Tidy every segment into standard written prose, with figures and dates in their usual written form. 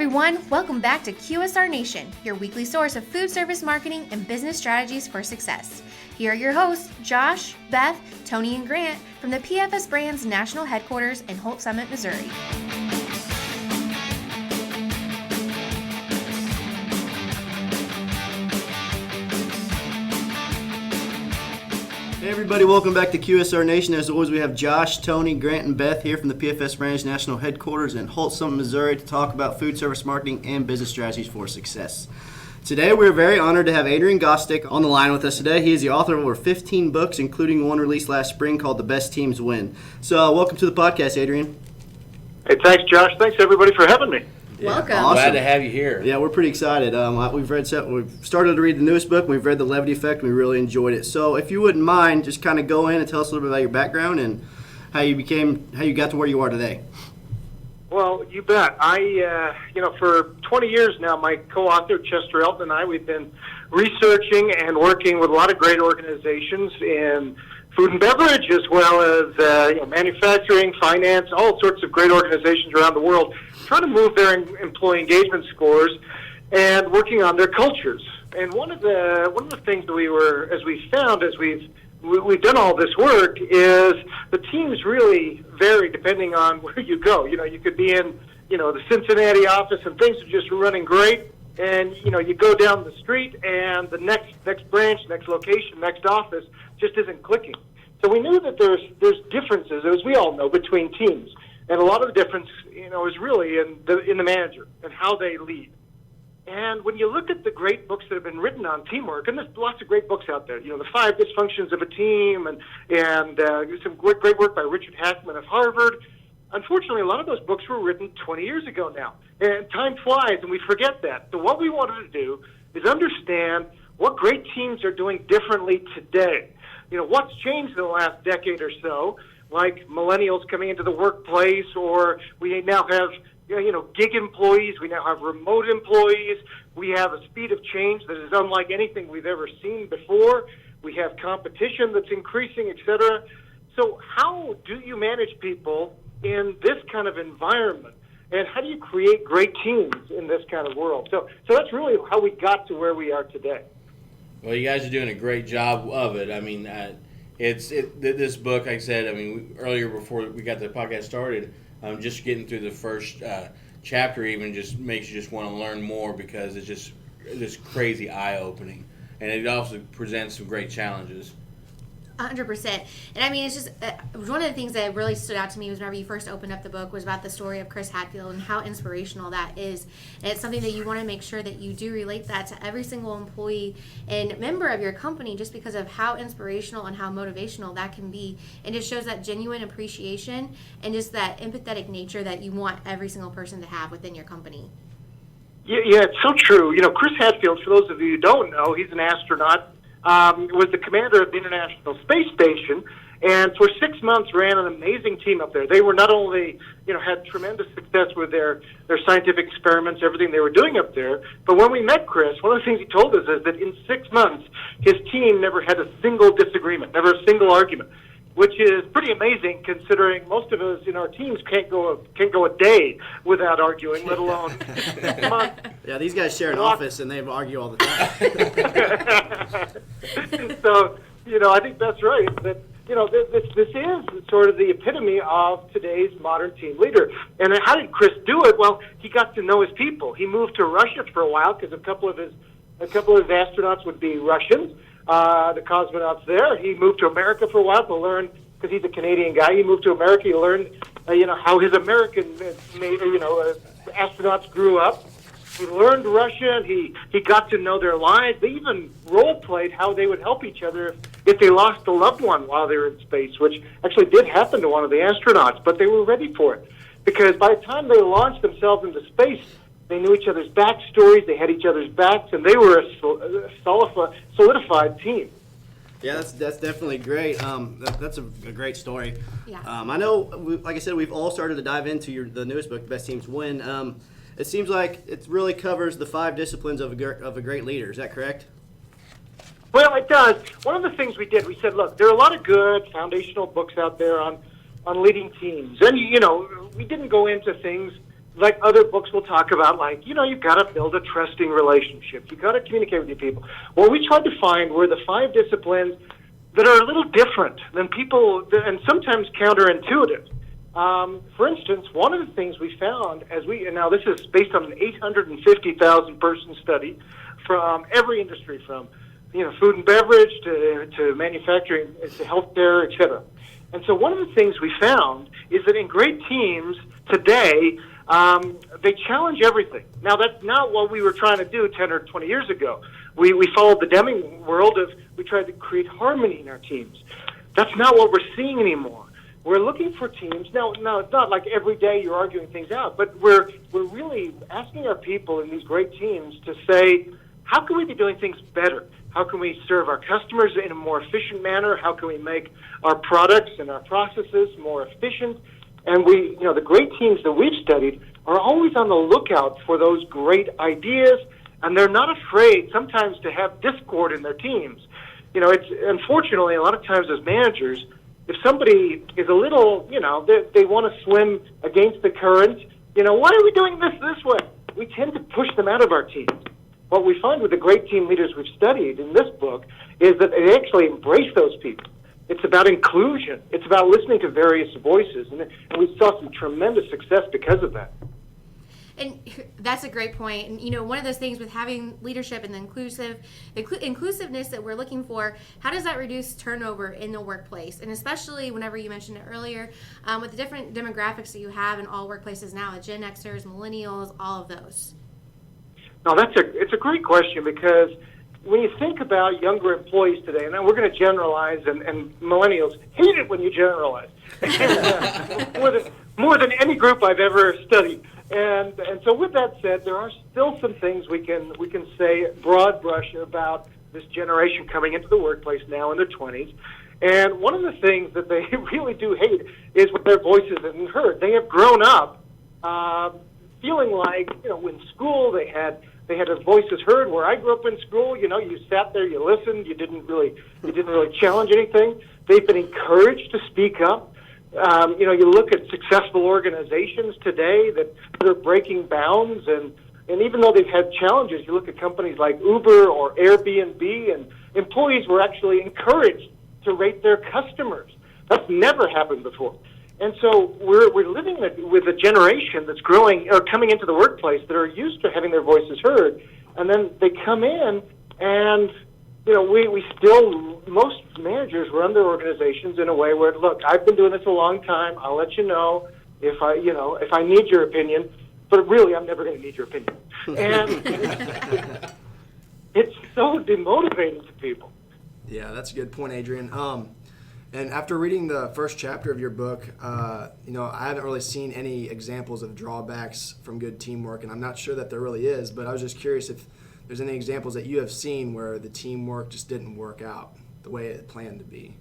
everyone, welcome back to QSR Nation, your weekly source of food service marketing and business strategies for success. Here are your hosts, Josh, Beth, Tony, and Grant from the PFS Brands National Headquarters in Holt Summit, Missouri. Hey everybody, welcome back to QSR Nation. As always, we have Josh, Tony, Grant, and Beth here from the PFS Brands National Headquarters in Holt Summit, Missouri to talk about food service marketing and business strategies for success. Today, we're very honored to have Adrian Gostick on the line with us today. He is the author of over 15 books, including one released last spring called The Best Teams Win. So, welcome to the podcast, Adrian. Hey, thanks, Josh. Thanks, everybody, for having me. Welcome. Awesome. Glad to have you here. Yeah, we're pretty excited. We've started to read the newest book. We've read The Levity Effect, and we really enjoyed it. So, if you wouldn't mind, just kind of go in and tell us a little bit about your background and how you got to where you are today. Well, you bet. For 20 years now, my co-author, Chester Elton, and I, we've been researching and working with a lot of great organizations in food and beverage, as well as manufacturing, finance, all sorts of great organizations around the world, trying to move their employee engagement scores and working on their cultures. And one of the things that we've done all this work is the teams really vary depending on where you go. You could be in, the Cincinnati office and things are just running great, and, you go down the street and the next branch, next location, next office just isn't clicking. So we knew that there's differences, as we all know, between teams. And a lot of the difference, is really in the manager and how they lead. And when you look at the great books that have been written on teamwork, and there's lots of great books out there, the 5 Dysfunctions of a Team, and some great work by Richard Hackman of Harvard. Unfortunately, a lot of those books were written 20 years ago now. And time flies, and we forget that. So what we wanted to do is understand what great teams are doing differently today. What's changed in the last decade or so, like millennials coming into the workplace, or we now have gig employees, we now have remote employees, we have a speed of change that is unlike anything we've ever seen before, we have competition that's increasing, etc. So how do you manage people in this kind of environment? And how do you create great teams in this kind of world? So that's really how we got to where we are today. Well, you guys are doing a great job of it. I mean, this book, like I said, earlier before we got the podcast started, just getting through the first chapter even just makes you just want to learn more because it's just crazy eye-opening. And it also presents some great challenges. 100%. And it's just one of the things that really stood out to me was whenever you first opened up the book was about the story of Chris Hadfield and how inspirational that is. And it's something that you want to make sure that you do relate that to every single employee and member of your company just because of how inspirational and how motivational that can be. And it shows that genuine appreciation and just that empathetic nature that you want every single person to have within your company. Yeah, it's so true. Chris Hadfield, for those of you who don't know, he's an astronaut. Was the commander of the International Space Station, and for 6 months ran an amazing team up there. They were not only, had tremendous success with their scientific experiments, everything they were doing up there, but when we met Chris, one of the things he told us is that in 6 months, his team never had a single disagreement, never a single argument, which is pretty amazing considering most of us in our teams can't go a day without arguing, let alone 6 months. Yeah, these guys share an office and they argue all the time. So, I think that's right. That this is sort of the epitome of today's modern team leader. And how did Chris do it? Well, he got to know his people. He moved to Russia for a while because a couple of his astronauts would be Russians. The cosmonauts there. He moved to America for a while to learn, because he's a Canadian guy. He moved to America. He learned, how his American, astronauts grew up. He learned Russian. He got to know their lives. They even role-played how they would help each other if they lost a loved one while they were in space, which actually did happen to one of the astronauts, but they were ready for it. Because by the time they launched themselves into space, they knew each other's backstories, they had each other's backs, and they were a solidified team. Yeah, that's definitely great. That's a great story. Yeah. I know, like I said, we've all started to dive into the newest book, Best Teams Win. It seems like it really covers the 5 disciplines of a great leader. Is that correct? Well, it does. One of the things we did, we said, look, there are a lot of good foundational books out there on leading teams. And, we didn't go into things like other books will talk about, like, you've got to build a trusting relationship. You've got to communicate with your people. Well, we tried to find were the 5 disciplines that are a little different than people, and sometimes counterintuitive. For instance, one of the things we found and now this is based on an 850,000 person study from every industry, from food and beverage to manufacturing to healthcare, et cetera. And so one of the things we found is that in great teams today, they challenge everything. Now, that's not what we were trying to do 10 or 20 years ago. We followed the Deming world of we tried to create harmony in our teams. That's not what we're seeing anymore. We're looking for teams. Now it's not like every day you're arguing things out, but we're really asking our people in these great teams to say, how can we be doing things better? How can we serve our customers in a more efficient manner? How can we make our products and our processes more efficient? And the great teams that we've studied are always on the lookout for those great ideas, and they're not afraid sometimes to have discord in their teams. It's unfortunately a lot of times as managers, if somebody is a little, they want to swim against the current, why are we doing this way? We tend to push them out of our teams. What we find with the great team leaders we've studied in this book is that they actually embrace those people. It's about inclusion. It's about listening to various voices. And we saw some tremendous success because of that. And that's a great point. And, one of those things with having leadership and the inclusiveness that we're looking for, how does that reduce turnover in the workplace? And especially whenever you mentioned it earlier, with the different demographics that you have in all workplaces now, the Gen Xers, millennials, all of those. No, it's a great question, because when you think about younger employees today, and we're going to generalize, and millennials hate it when you generalize, more than any group I've ever studied. And so with that said, there are still some things we can say broad brush about this generation coming into the workplace now in their 20s. And one of the things that they really do hate is when their voices isn't heard. They have grown up feeling like, in school they had their voices heard. Where I grew up in school, you sat there, you listened, you didn't really challenge anything. They've been encouraged to speak up. You look at successful organizations today that are breaking bounds, and even though they've had challenges, you look at companies like Uber or Airbnb, and employees were actually encouraged to rate their customers. That's never happened before. And so we're living with a generation that's growing or coming into the workplace that are used to having their voices heard, and then they come in and most managers run their organizations in a way where, look, I've been doing this a long time. I'll let you know if I need your opinion, but really I'm never going to need your opinion. And it's so demotivating to people. Yeah, that's a good point, Adrian. And after reading the first chapter of your book, I haven't really seen any examples of drawbacks from good teamwork, and I'm not sure that there really is, but I was just curious if there's any examples that you have seen where the teamwork just didn't work out the way it planned to be.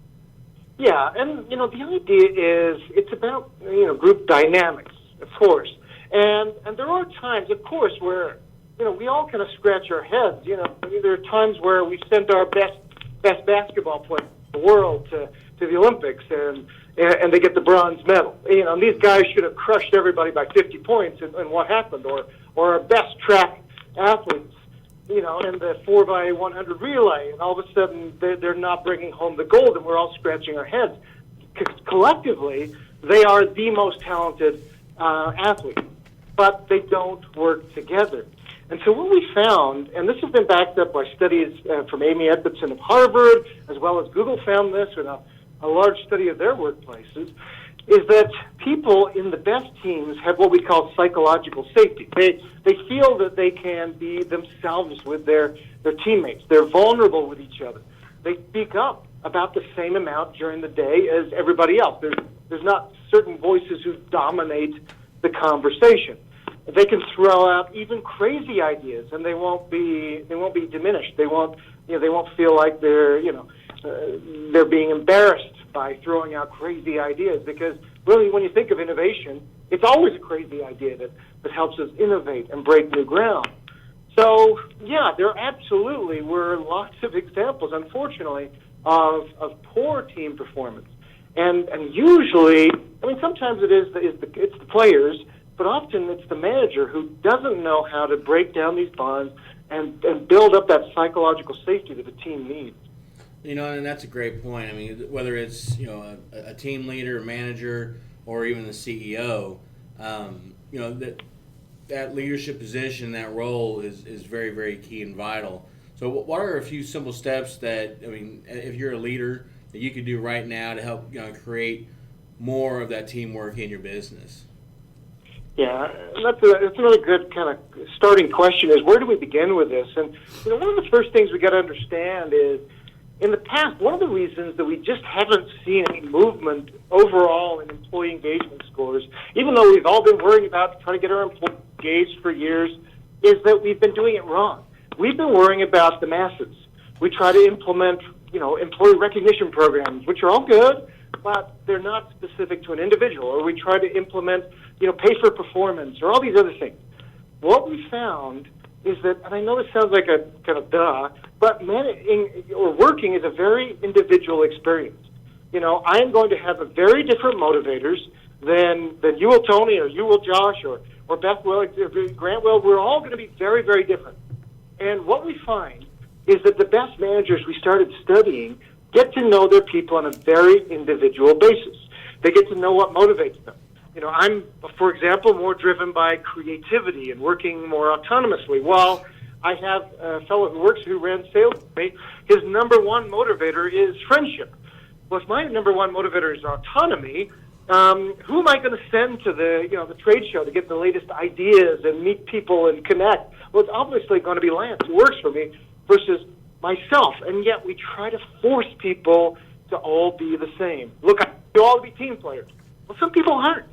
Yeah, and, the idea is it's about, group dynamics, of course. And there are times, of course, where, we all kind of scratch our heads. There are times where we send our best basketball players in the world to the Olympics, and they get the bronze medal. And these guys should have crushed everybody by 50 points, and what happened? Or our best track athletes, in the 4x100 relay, and all of a sudden they're not bringing home the gold, and we're all scratching our heads. Collectively, they are the most talented athletes, but they don't work together. And so what we found, and this has been backed up by studies from Amy Edmondson of Harvard, as well as Google found this in a large study of their workplaces, is that people in the best teams have what we call psychological safety. They feel that they can be themselves with their teammates. They're vulnerable with each other. They speak up about the same amount during the day as everybody else. There's not certain voices who dominate the conversation. They can throw out even crazy ideas, and they won't be diminished. They won't feel like they're being embarrassed by throwing out crazy ideas, because really when you think of innovation, it's always a crazy idea that helps us innovate and break new ground. So, yeah, there absolutely were lots of examples, unfortunately, of poor team performance. And usually, sometimes it's the players, but often it's the manager who doesn't know how to break down these bonds and build up that psychological safety that a team needs. And that's a great point. I mean, whether it's a team leader, a manager, or even the CEO, that leadership position, that role is very, very key and vital. So what are a few simple steps that, if you're a leader, that you could do right now to help create more of that teamwork in your business? Yeah, that's another good kind of starting question is, where do we begin with this? And one of the first things we got to understand is, in the past, one of the reasons that we just haven't seen any movement overall in employee engagement scores, even though we've all been worrying about trying to get our employees engaged for years, is that we've been doing it wrong. We've been worrying about the masses. We try to implement, employee recognition programs, which are all good, but they're not specific to an individual. Or we try to implement, pay for performance, or all these other things. What we found is that, and I know this sounds like a kind of duh, but managing or working is a very individual experience. I am going to have a very different motivators than you will, Tony, or you will, Josh, or Beth will, Grant will. We're all going to be very, very different. And what we find is that the best managers we started studying get to know their people on a very individual basis. They get to know what motivates them. I'm, for example, more driven by creativity and working more autonomously. While I have a fellow who ran sales with me, his number one motivator is friendship. Well, if my number one motivator is autonomy, who am I going to send to the trade show to get the latest ideas and meet people and connect? Well, it's obviously going to be Lance, who works for me, versus myself. And yet we try to force people to all be the same. Look, you all be team players. Well, some people aren't.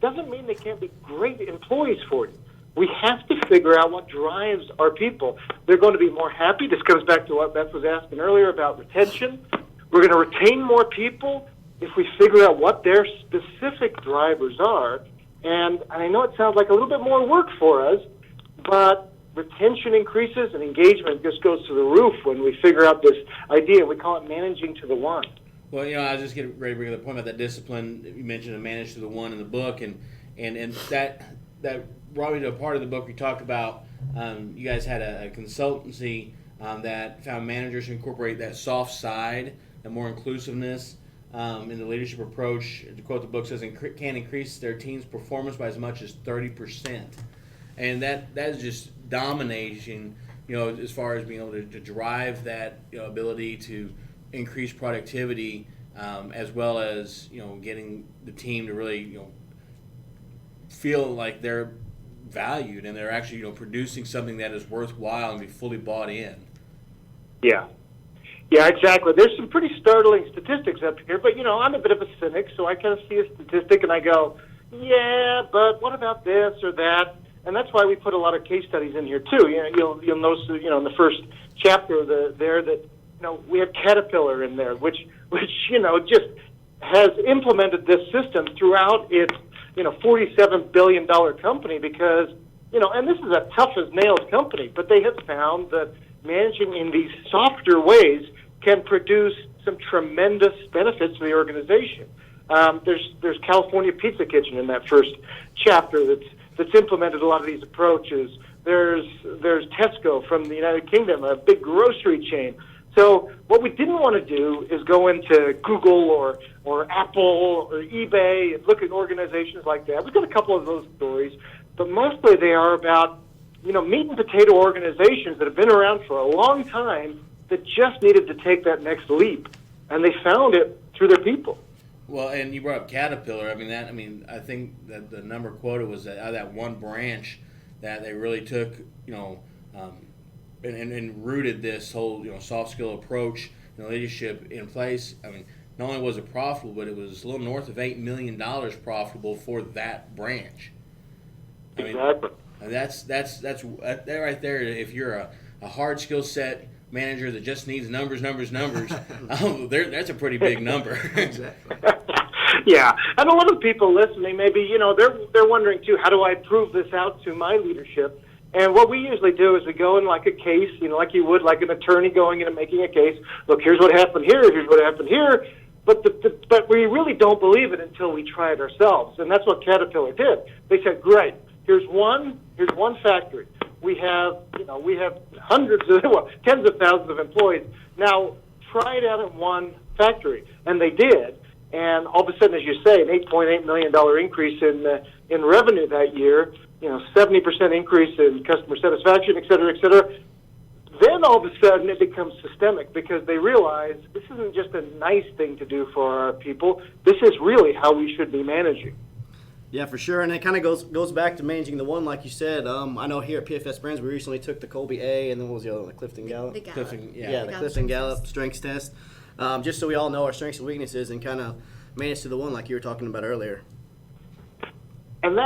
Doesn't mean they can't be great employees for you. We have to figure out what drives our people. They're going to be more happy. This comes back to what Beth was asking earlier about retention. We're going to retain more people if we figure out what their specific drivers are. And I know it sounds like a little bit more work for us, but retention increases and engagement just goes to the roof when we figure out this idea. We call it managing to the one. Well, I was just getting ready to bring up the point about that discipline. You mentioned to manage to the one in the book, and that brought me to a part of the book we talked about. You guys had a consultancy that found managers to incorporate that soft side and more inclusiveness in the leadership approach. To quote the book, says can increase their team's performance by as much as 30%, and that is just domination. As far as being able to drive that ability to increase productivity, as well as getting the team to really feel like they're valued and they're actually producing something that is worthwhile and be fully bought in. Yeah, exactly. There's some pretty startling statistics up here, but I'm a bit of a cynic, so I kind of see a statistic and I go, yeah, but what about this or that? And that's why we put a lot of case studies in here too. You'll notice in the first chapter that we have Caterpillar in there, which just has implemented this system throughout its $47 billion company because and this is a tough as nails company, but they have found that managing in these softer ways can produce some tremendous benefits to the organization. There's California Pizza Kitchen in that first chapter that's implemented a lot of these approaches. There's Tesco from the United Kingdom, a big grocery chain. So what we didn't want to do is go into Google or Apple or eBay and look at organizations like that. We've got a couple of those stories, but mostly they are about meat and potato organizations that have been around for a long time that just needed to take that next leap, and they found it through their people. Well, and you brought up Caterpillar. I think that the number quoted was that one branch that they really took, and rooted this whole soft skill approach and leadership in place. Not only was it profitable, but it was a little north of $8 million profitable for that branch. Exactly. And that's that right there. If you're a hard skill set manager that just needs numbers, that's a pretty big number. Exactly. Yeah, and a lot of people listening, maybe they're wondering too, how do I prove this out to my leadership? And what we usually do is we go in like a case, like you would, like an attorney going in and making a case. Look, here's what happened here. Here's what happened here. but we really don't believe it until we try it ourselves. And that's what Caterpillar did. They said, great, here's one factory. We have hundreds of, tens of thousands of employees. Now try it out at one factory. And they did. And all of a sudden, as you say, an $8.8 million increase in revenue that year, 70% increase in customer satisfaction, et cetera, et cetera. Then all of a sudden it becomes systemic because they realize this isn't just a nice thing to do for our people. This is really how we should be managing. Yeah, for sure, and it kind of goes back to managing the one, like you said. I know here at PFS Brands, we recently took the Colby A, and then what was the other one, the Clifton Gallup? The Gallup. The Clifton Gallup strengths test, just so we all know our strengths and weaknesses and kind of manage to the one like you were talking about earlier. And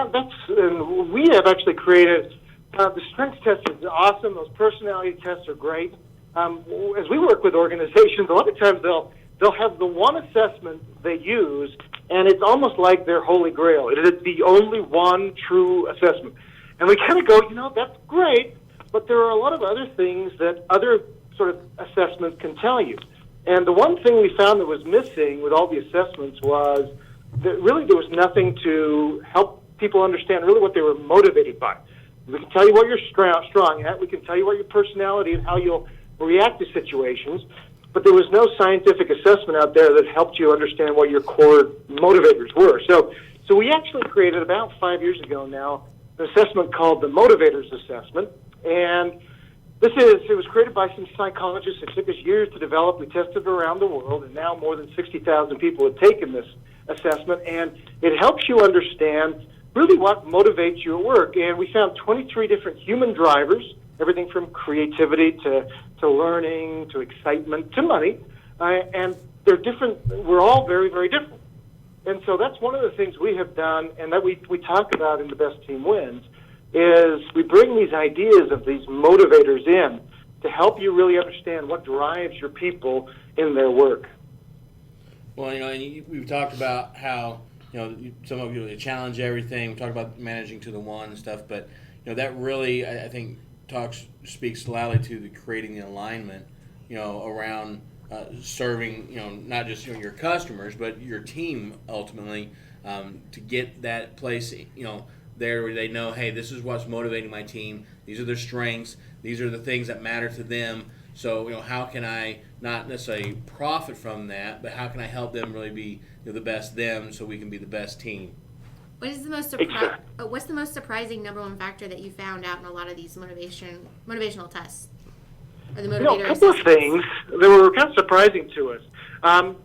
we have actually created, the strengths test is awesome. Those personality tests are great. As we work with organizations, a lot of times they'll have the one assessment they use, and it's almost like their holy grail. It is the only one true assessment. And we kind of go, that's great, but there are a lot of other things that other sort of assessments can tell you. And the one thing we found that was missing with all the assessments was that really there was nothing to help people understand really what they were motivated by. We can tell you what you're strong at. We can tell you what your personality and how you'll react to situations. But there was no scientific assessment out there that helped you understand what your core motivators were. So we actually created about 5 years ago now an assessment called the Motivators Assessment. And it was created by some psychologists. It took us years to develop. We tested it around the world, and now more than 60,000 people have taken this assessment. And it helps you understand really what motivates you at work. And we found 23 different human drivers, everything from creativity to learning to excitement to money. And they're different. We're all very, very different. And so that's one of the things we have done and that we talk about in The Best Team Wins is we bring these ideas of these motivators in to help you really understand what drives your people in their work. Well, and we've talked about how, some of you challenge everything. We talked about managing to the one and stuff, but, that really, I think, speaks loudly to the creating the alignment, around serving, not just your customers, but your team ultimately, to get that place, there where they know, hey, this is what's motivating my team. These are their strengths. These are the things that matter to them. So, how can I not necessarily profit from that, but how can I help them really be the best them so we can be the best team? What is the most what's the most surprising number one factor that you found out in a lot of these motivational tests? Or the motivator a couple of things that were kind of surprising to us.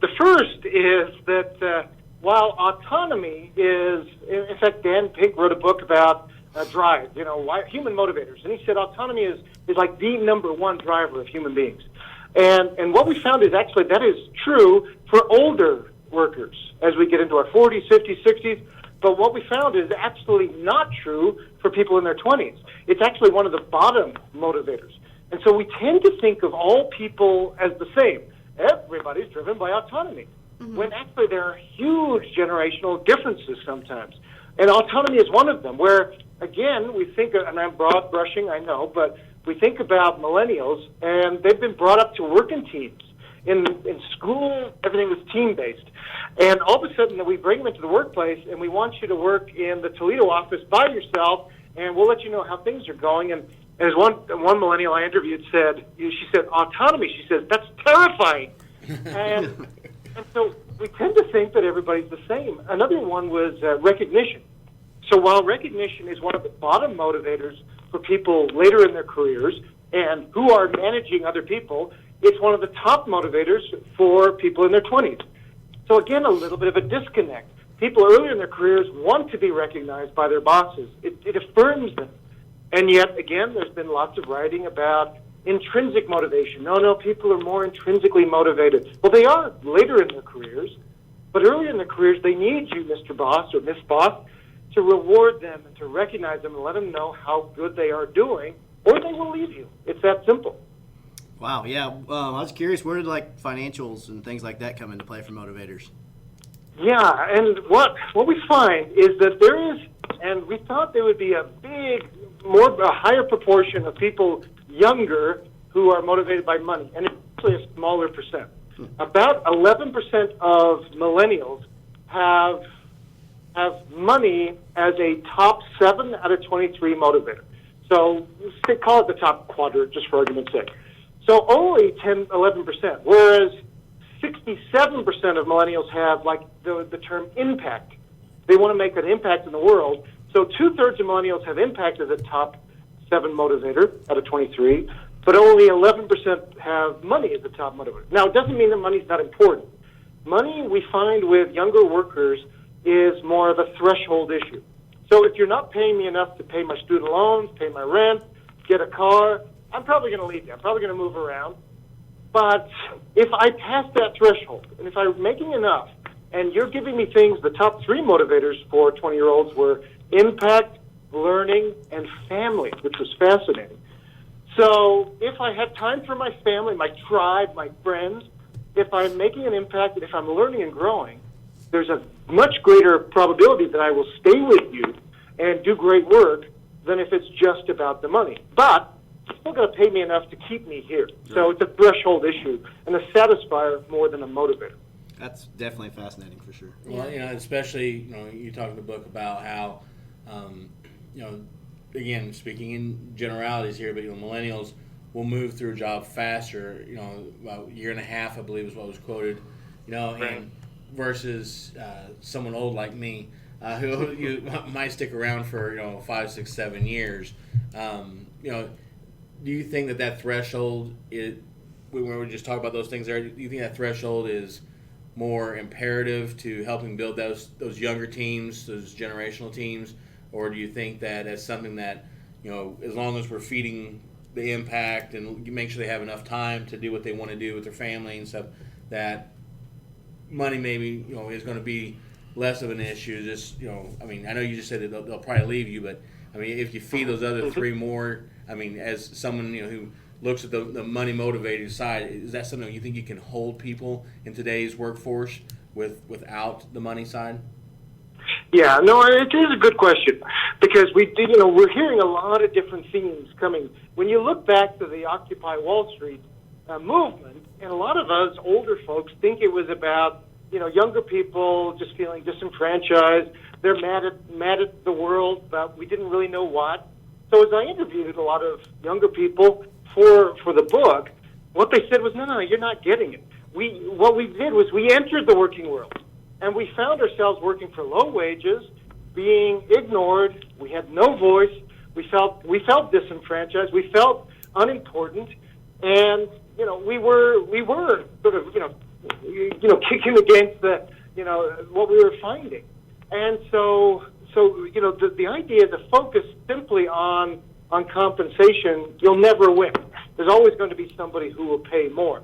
The first is that while autonomy is, in fact, Dan Pink wrote a book about drive, human motivators, and he said autonomy is like the number one driver of human beings. And what we found is actually that is true for older workers as we get into our 40s, 50s, 60s. But what we found is absolutely not true for people in their 20s. It's actually one of the bottom motivators. And so we tend to think of all people as the same. Everybody's driven by autonomy, when actually there are huge generational differences sometimes. And autonomy is one of them, where, again, we think, and I'm broad brushing, I know, but we think about millennials, and they've been brought up to work in teams. In school, everything was team-based. And all of a sudden, we bring them into the workplace, and we want you to work in the Toledo office by yourself, and we'll let you know how things are going. And as one millennial I interviewed said, she said, autonomy. She says, that's terrifying. And so we tend to think that everybody's the same. Another one was recognition. So while recognition is one of the bottom motivators for people later in their careers and who are managing other people, it's one of the top motivators for people in their 20s. So again, a little bit of a disconnect. People earlier in their careers want to be recognized by their bosses. It affirms them. And yet, again, there's been lots of writing about intrinsic motivation. No, people are more intrinsically motivated. Well, they are later in their careers, but earlier in their careers, they need you, Mr. Boss or Miss Boss, to reward them and to recognize them and let them know how good they are doing, or they will leave you. It's that simple. Wow, yeah. I was curious, where did financials and things like that come into play for motivators? Yeah, and what we find is that there is, and we thought there would be a higher proportion of people younger who are motivated by money, and it's actually a smaller percent. About 11% of millennials have money as a top 7 out of 23 motivator. So call it the top quadrant, just for argument's sake. So only 11%, whereas 67% of millennials have like the term impact. They want to make an impact in the world. So 2/3 of millennials have impact as a top 7 motivator out of 23, but only 11% have money as a top motivator. Now, it doesn't mean that money's not important. Money, we find with younger workers, is more of a threshold issue. So if you're not paying me enough to pay my student loans, pay my rent, get a car, I'm probably going to leave you. I'm probably going to move around. But if I pass that threshold, and if I'm making enough, and you're giving me things, the top 3 motivators for 20-year-olds were impact, learning, and family, which was fascinating. So if I have time for my family, my tribe, my friends, if I'm making an impact, and if I'm learning and growing, there's a much greater probability that I will stay with you and do great work than if it's just about the money. But you're still going to pay me enough to keep me here. So it's a threshold issue and a satisfier more than a motivator. That's definitely fascinating for sure. Well, especially, you talk in the book about how, again, speaking in generalities here, but, millennials will move through a job faster, about a year and a half, I believe is what was quoted, and versus someone old like me, who you might stick around for, 5, 6, 7 years. Do you think that threshold when we just talk about those things there, do you think that threshold is more imperative to helping build those younger teams, those generational teams, or do you think that as something that, as long as we're feeding the impact and you make sure they have enough time to do what they want to do with their family and stuff, that money maybe, is going to be less of an issue? Just, I know you just said that they'll probably leave you, but if you feed those other 3 more, as someone, who looks at the money motivated side, is that something you think you can hold people in today's workforce without the money side? Yeah, no, it is a good question because we're hearing a lot of different themes coming. When you look back to the Occupy Wall Street movement, and a lot of us older folks think it was about younger people just feeling disenfranchised. They're mad at the world, but we didn't really know what. So as I interviewed a lot of younger people for the book, what they said was, no, you're not getting it. What we did was we entered the working world, and we found ourselves working for low wages, being ignored. We had no voice. We felt disenfranchised. We felt unimportant, and we were sort of kicking against what we were finding, and so the idea to focus simply on compensation, you'll never win. There's always going to be somebody who will pay more.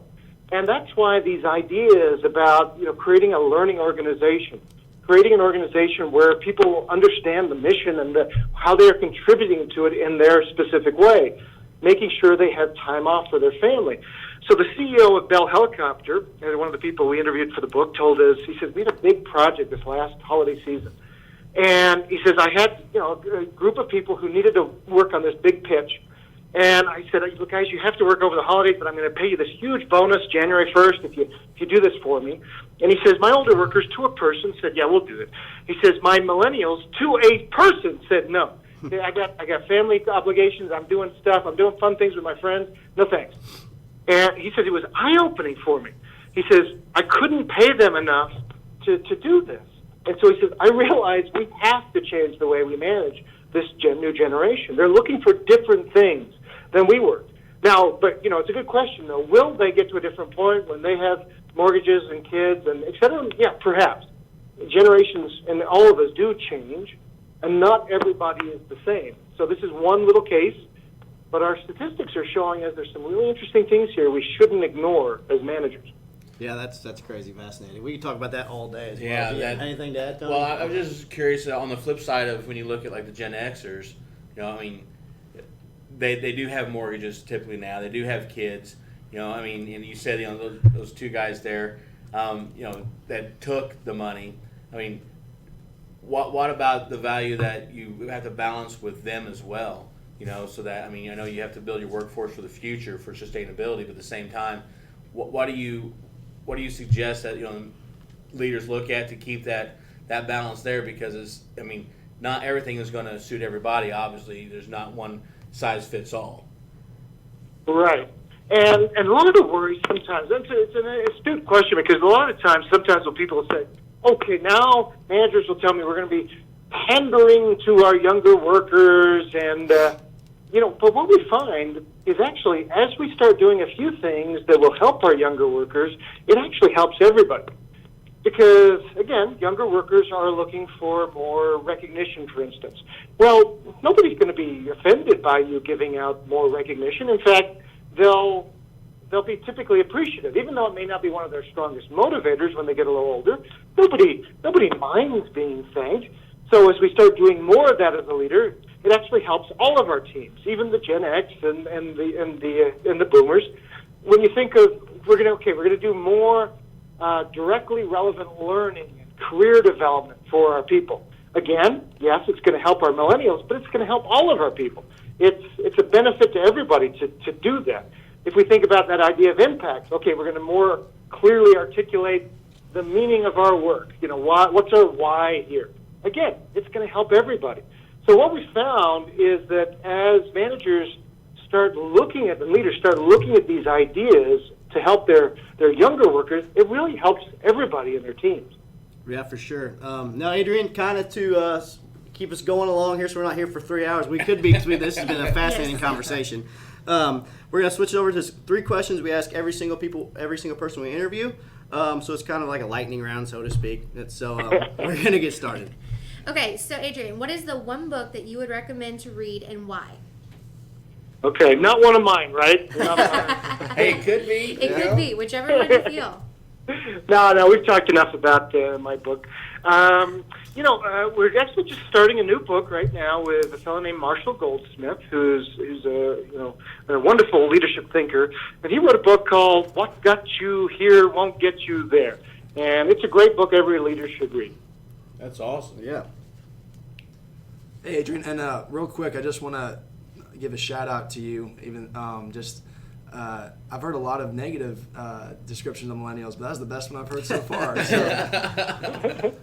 And that's why these ideas about, creating a learning organization, creating an organization where people understand the mission and how they're contributing to it in their specific way, making sure they have time off for their family. So the CEO of Bell Helicopter, and one of the people we interviewed for the book, told us, he said, we had a big project this last holiday season. And he says, I had a group of people who needed to work on this big pitch. And I said, look, guys, you have to work over the holidays, but I'm going to pay you this huge bonus January 1st if you do this for me. And he says, my older workers, to a person, said, yeah, we'll do it. He says, my millennials, to a person, said no. I got family obligations. I'm doing stuff. I'm doing fun things with my friends. No thanks. And he says, it was eye-opening for me. He says, I couldn't pay them enough to do this. And so he says, I realize we have to change the way we manage this new generation. They're looking for different things than we were. Now, but, it's a good question, though. Will they get to a different point when they have mortgages and kids and et cetera? Yeah, perhaps. Generations and all of us do change, and not everybody is the same. So this is one little case, but our statistics are showing us there's some really interesting things here we shouldn't ignore as managers. Yeah, that's crazy fascinating. We can talk about that all day as well. Yeah, anything to add, Tony? Well, I'm just curious on the flip side of when you look at like the Gen Xers, they do have mortgages typically now. They do have kids, and you said those 2 guys there, that took the money. What about the value that you have to balance with them as well? So that I know you have to build your workforce for the future for sustainability, but at the same time, what do you what do you suggest that leaders look at to keep that balance there? Because not everything is going to suit everybody. Obviously, there's not one size fits all. Right. And a lot of the worry sometimes, it's an astute question, because a lot of times, sometimes when people say, okay, now managers will tell me we're going to be pandering to our younger workers, and, but what we find is actually, as we start doing a few things that will help our younger workers, it actually helps everybody. Because, again, younger workers are looking for more recognition, for instance. Well, nobody's going to be offended by you giving out more recognition. In fact, they'll be typically appreciative, even though it may not be one of their strongest motivators when they get a little older. Nobody minds being thanked. So as we start doing more of that as a leader, it actually helps all of our teams, even the Gen X and the Boomers. When you think of we're going to do more directly relevant learning and career development for our people. Again, yes, it's going to help our millennials, but it's going to help all of our people. It's a benefit to everybody to do that. If we think about that idea of impact, okay, we're going to more clearly articulate the meaning of our work. What's our why here? Again, it's going to help everybody. So what we found is that as managers start looking at, and leaders start looking at these ideas to help their younger workers, it really helps everybody in their teams. Yeah, for sure. Now, Adrian, kind of to keep us going along here, so we're not here for 3 hours. We could be, because this has been a fascinating conversation. We're going to switch over to 3 questions we ask every single person we interview. So it's kind of like a lightning round, so to speak. So we're going to get started. Okay, so Adrian, what is the one book that you would recommend to read and why? Okay, not one of mine, right? Hey, it could be. It could be, whichever one you feel. No, we've talked enough about my book. We're actually just starting a new book right now with a fellow named Marshall Goldsmith, who's a wonderful leadership thinker, and he wrote a book called "What Got You Here Won't Get You There," and it's a great book every leader should read. That's awesome. Yeah. Hey, Adrian, and real quick, I just want to give a shout out to you. Even I've heard a lot of negative descriptions of millennials, but that's the best one I've heard so far. So.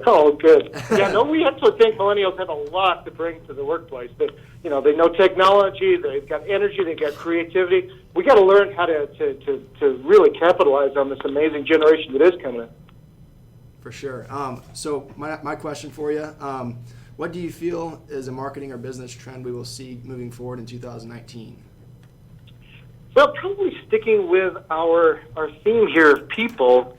Oh, good. Yeah, no, we actually think millennials have a lot to bring to the workplace. That they know technology, they've got energy, they've got creativity. We got to learn how to really capitalize on this amazing generation that is coming in. For sure. So my question for you, what do you feel is a marketing or business trend we will see moving forward in 2019? Well, probably sticking with our theme here of people,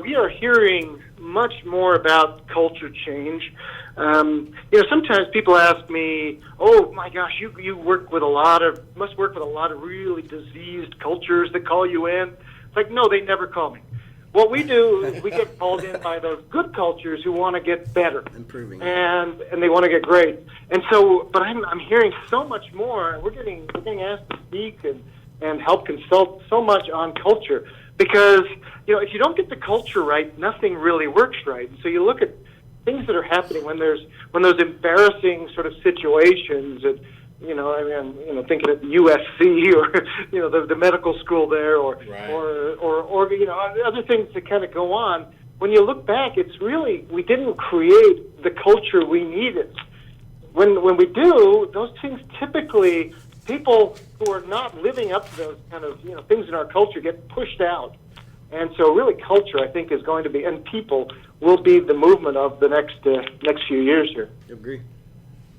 we are hearing much more about culture change. Sometimes people ask me, "Oh my gosh, you must work with a lot of really diseased cultures that call you in." It's like, no, they never call me. What we do is we get called in by those good cultures who want to get better, improving, and they want to get great. And so, but I'm hearing so much more. We're getting asked to speak and help consult so much on culture, because if you don't get the culture right, nothing really works right. And so you look at things that are happening when those embarrassing sort of situations that thinking of USC or the medical school there, or other things that kind of go on. When you look back, it's really we didn't create the culture we needed. When we do, those things typically, people who are not living up to those kind of things in our culture get pushed out. And so really culture, I think, is going to be, and people will be the movement of the next few years here. I agree.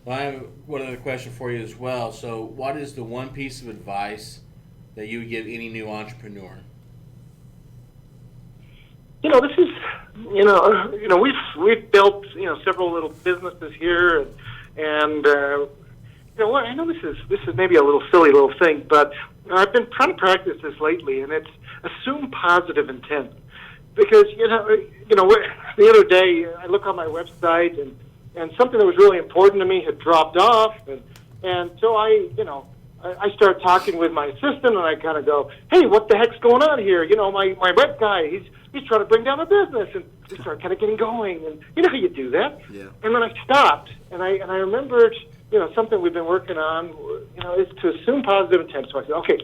Well, I have one other question for you as well. So what is the one piece of advice that you would give any new entrepreneur? This is, we've built, several little businesses here, and I know this is maybe a little silly little thing, but I've been trying to practice this lately, and it's assume positive intent. Because, the other day I look on my website and something that was really important to me had dropped off, and so I start talking with my assistant, and I kind of go, "Hey, what the heck's going on here? My web guy, he's trying to bring down my business," and we start kind of getting going, and you know how you do that. Yeah. And then I stopped, and I remembered, something we've been working on, is to assume positive intent. So I said, okay,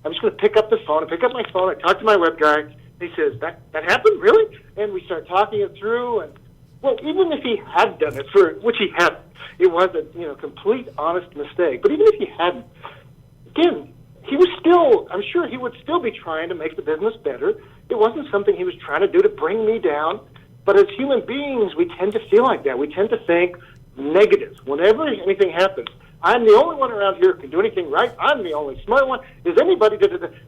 I'm just going to pick up my phone. I talk to my web guy, and He says, that happened, really? And we start talking it through, and well, even if he had done it, which he hadn't, it was a complete honest mistake. But even if he hadn't, again, he was still, I'm sure he would still be trying to make the business better. It wasn't something he was trying to do to bring me down. But as human beings, we tend to feel like that. We tend to think negative whenever anything happens. I'm the only one around here who can do anything right. I'm the only smart one. Is anybody?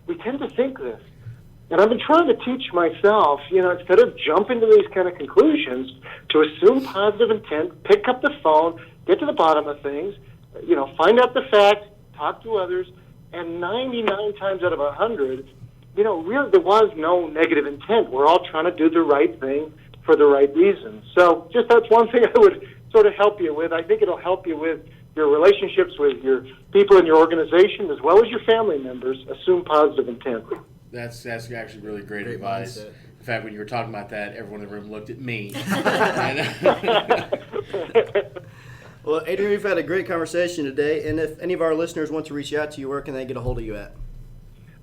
We tend to think this. And I've been trying to teach myself, instead of jumping to these kind of conclusions, to assume positive intent, pick up the phone, get to the bottom of things, find out the facts, talk to others, and 99 times out of 100, really there was no negative intent. We're all trying to do the right thing for the right reason. So just that's one thing I would sort of help you with. I think it'll help you with your relationships with your people in your organization as well as your family members. Assume positive intent. That's actually really great advice. mindset. In fact, when you were talking about that, everyone in the room looked at me. Well, Adrian, we've had a great conversation today, and if any of our listeners want to reach out to you, where can they get a hold of you at?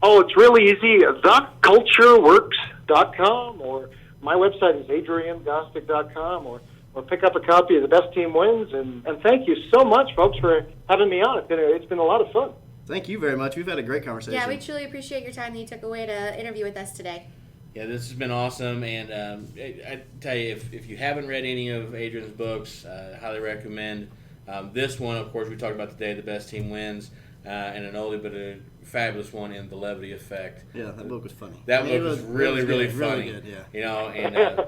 Oh, it's really easy. TheCultureWorks.com, or my website is AdrianGostick.com, or pick up a copy of The Best Team Wins. And thank you so much, folks, for having me on. It's been a lot of fun. Thank you very much. We've had a great conversation. Yeah, we truly appreciate your time that you took away to interview with us today. Yeah, this has been awesome, and I tell you, if you haven't read any of Adrian's books, I highly recommend this one. Of course, we talked about today, The Best Team Wins, and an oldie but a fabulous one in The Levity Effect. Yeah, that book was funny. That book was really funny. Really good, yeah. And it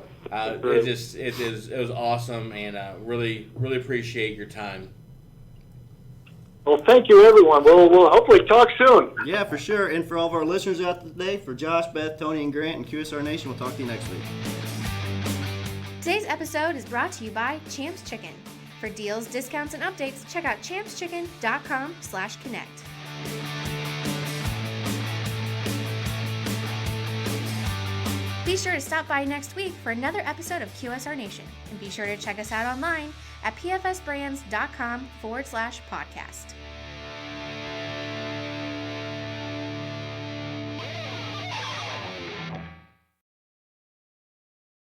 was awesome, and really appreciate your time. Well, thank you, everyone. We'll hopefully talk soon. Yeah, for sure. And for all of our listeners out today, for Josh, Beth, Tony, and Grant, and QSR Nation, we'll talk to you next week. Today's episode is brought to you by Champs Chicken. For deals, discounts, and updates, check out champschicken.com/connect. Be sure to stop by next week for another episode of QSR Nation. And be sure to check us out online at pfsbrands.com/podcast.